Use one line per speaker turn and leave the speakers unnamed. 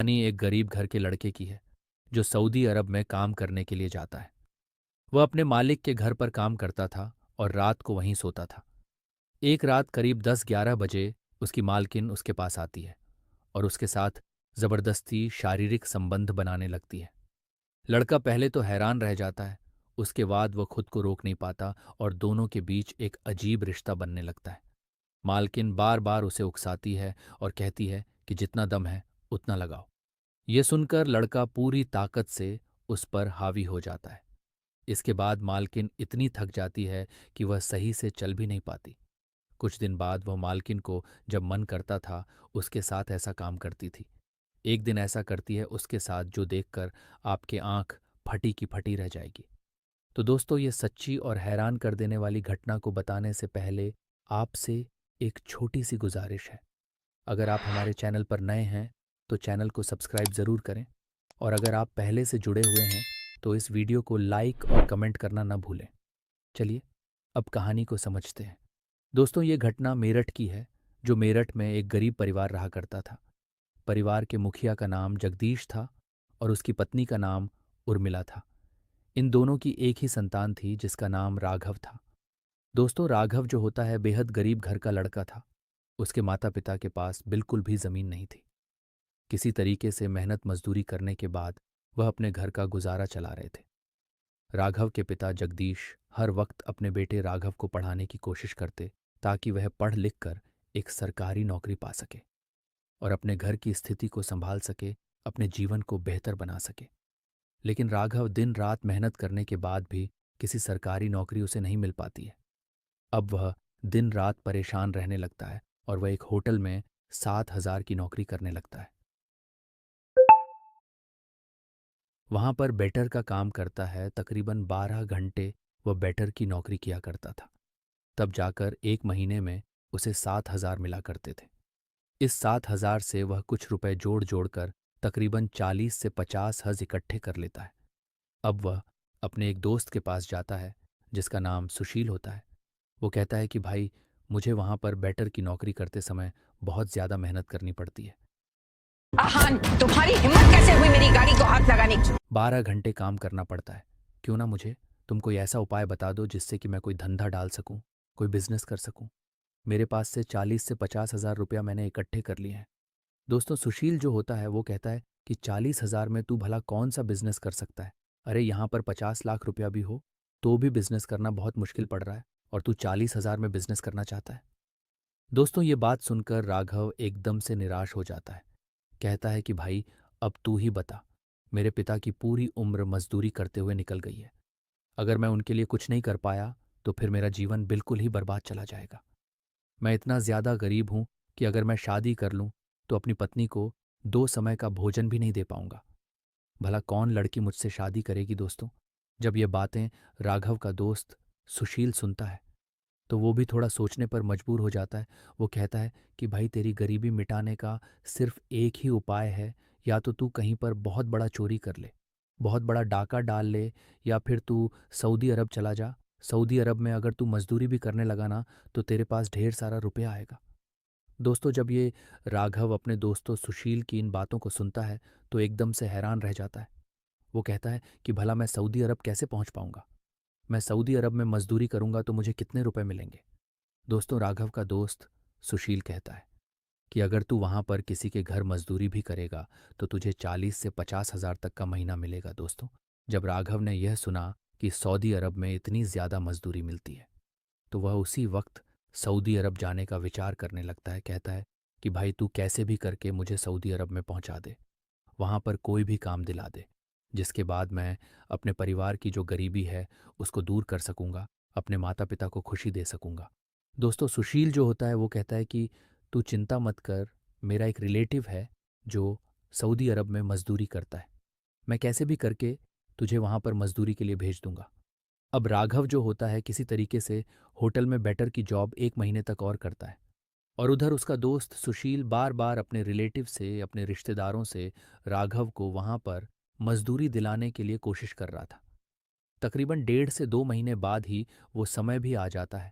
कहानी एक गरीब घर के लड़के की है जो सऊदी अरब में काम करने के लिए जाता है। वह अपने मालिक के घर पर काम करता था और रात को वहीं सोता था। एक रात करीब 10-11 बजे उसकी मालकिन उसके पास आती है और उसके साथ जबरदस्ती शारीरिक संबंध बनाने लगती है। लड़का पहले तो हैरान रह जाता है, उसके बाद वह खुद को रोक नहीं पाता और दोनों के बीच एक अजीब रिश्ता बनने लगता है। मालकिन बार बार उसे उकसाती है और कहती है कि जितना दम है उतना लगाओ। ये सुनकर लड़का पूरी ताकत से उस पर हावी हो जाता है। इसके बाद मालकिन इतनी थक जाती है कि वह सही से चल भी नहीं पाती। कुछ दिन बाद वह मालकिन को जब मन करता था उसके साथ ऐसा काम करती थी। एक दिन ऐसा करती है उसके साथ जो देखकर आपके आंख फटी की फटी रह जाएगी। तो दोस्तों, ये सच्ची और हैरान कर देने वाली घटना को बताने से पहले आपसे एक छोटी सी गुजारिश है। अगर आप हमारे चैनल पर नए हैं तो चैनल को सब्सक्राइब ज़रूर करें, और अगर आप पहले से जुड़े हुए हैं तो इस वीडियो को लाइक और कमेंट करना न भूलें। चलिए अब कहानी को समझते हैं। दोस्तों, ये घटना मेरठ की है, जो मेरठ में एक गरीब परिवार रहा करता था। परिवार के मुखिया का नाम जगदीश था और उसकी पत्नी का नाम उर्मिला था। इन दोनों की एक ही संतान थी जिसका नाम राघव था। दोस्तों, राघव जो होता है बेहद गरीब घर का लड़का था। उसके माता पिता के पास बिल्कुल भी जमीन नहीं थी। किसी तरीके से मेहनत मजदूरी करने के बाद वह अपने घर का गुजारा चला रहे थे। राघव के पिता जगदीश हर वक्त अपने बेटे राघव को पढ़ाने की कोशिश करते ताकि वह पढ़ लिख कर एक सरकारी नौकरी पा सके और अपने घर की स्थिति को संभाल सके, अपने जीवन को बेहतर बना सके। लेकिन राघव दिन रात मेहनत करने के बाद भी किसी सरकारी नौकरी उसे नहीं मिल पाती है। अब वह दिन रात परेशान रहने लगता है और वह एक होटल में 7,000 की नौकरी करने लगता है। वहां पर बेटर का काम करता है। तकरीबन 12 घंटे वह बेटर की नौकरी किया करता था। तब जाकर एक महीने में उसे 7,000 मिला करते थे। इस 7,000 से वह कुछ रुपए जोड़ जोड़ कर तकरीबन 40 से 50 हज इकट्ठे कर लेता है। अब वह अपने एक दोस्त के पास जाता है जिसका नाम सुशील होता है। वो कहता है कि भाई, मुझे वहां पर बेटर की नौकरी करते समय बहुत ज्यादा मेहनत करनी पड़ती है।
आहान, तुम्हारी हिम्मत कैसे हुई मेरी गाड़ी को हाथ लगाने की?
12 घंटे काम करना पड़ता है। क्यों ना मुझे तुम कोई ऐसा उपाय बता दो जिससे कि मैं कोई धंधा डाल सकूं, कोई बिजनेस कर सकूं। मेरे पास से 40 से 50 हज़ार रुपया मैंने इकट्ठे कर लिए हैं। दोस्तों, सुशील जो होता है वो कहता है कि 40 हज़ार में तू भला कौन सा बिजनेस कर सकता है। अरे, यहाँ पर 50 लाख रुपया भी हो तो भी बिजनेस करना बहुत मुश्किल पड़ रहा है, और तू 40 हज़ार में बिजनेस करना चाहता है। दोस्तों, ये बात सुनकर राघव एकदम से निराश हो जाता है। कहता है कि भाई, अब तू ही बता। मेरे पिता की पूरी उम्र मजदूरी करते हुए निकल गई है। अगर मैं उनके लिए कुछ नहीं कर पाया तो फिर मेरा जीवन बिल्कुल ही बर्बाद चला जाएगा। मैं इतना ज्यादा गरीब हूं कि अगर मैं शादी कर लूं तो अपनी पत्नी को 2 समय का भोजन भी नहीं दे पाऊंगा। भला कौन लड़की मुझसे शादी करेगी दोस्तों। जब ये बातें राघव का दोस्त सुशील सुनता है तो वो भी थोड़ा सोचने पर मजबूर हो जाता है। वो कहता है कि भाई, तेरी गरीबी मिटाने का सिर्फ एक ही उपाय है। या तो तू कहीं पर बहुत बड़ा चोरी कर ले, बहुत बड़ा डाका डाल ले, या फिर तू सऊदी अरब चला जा। सऊदी अरब में अगर तू मजदूरी भी करने लगा ना तो तेरे पास ढेर सारा रुपया आएगा। दोस्तों, जब ये राघव अपने दोस्तों सुशील की इन बातों को सुनता है तो एकदम से हैरान रह जाता है। वो कहता है कि भला मैं सऊदी अरब कैसे पहुंच पाऊंगा। मैं सऊदी अरब में मजदूरी करूंगा तो मुझे कितने रुपए मिलेंगे। दोस्तों, राघव का दोस्त सुशील कहता है कि अगर तू वहां पर किसी के घर मजदूरी भी करेगा तो तुझे 40 से 50 हज़ार तक का महीना मिलेगा। दोस्तों, जब राघव ने यह सुना कि सऊदी अरब में इतनी ज्यादा मजदूरी मिलती है तो वह उसी वक्त सऊदी अरब जाने का विचार करने लगता है। कहता है कि भाई, तू कैसे भी करके मुझे सऊदी अरब में पहुंचा दे, वहां पर कोई भी काम दिला दे, जिसके बाद मैं अपने परिवार की जो गरीबी है उसको दूर कर सकूंगा, अपने माता पिता को खुशी दे सकूंगा। दोस्तों, सुशील जो होता है वो कहता है कि तू चिंता मत कर, मेरा एक रिलेटिव है जो सऊदी अरब में मजदूरी करता है। मैं कैसे भी करके तुझे वहां पर मजदूरी के लिए भेज दूंगा। अब राघव जो होता है किसी तरीके से होटल में बेटर की जॉब एक महीने तक और करता है, और उधर उसका दोस्त सुशील बार बार अपने रिलेटिव से, अपने रिश्तेदारों से राघव को वहां पर मजदूरी दिलाने के लिए कोशिश कर रहा था। तकरीबन 1.5 से 2 महीने बाद ही वो समय भी आ जाता है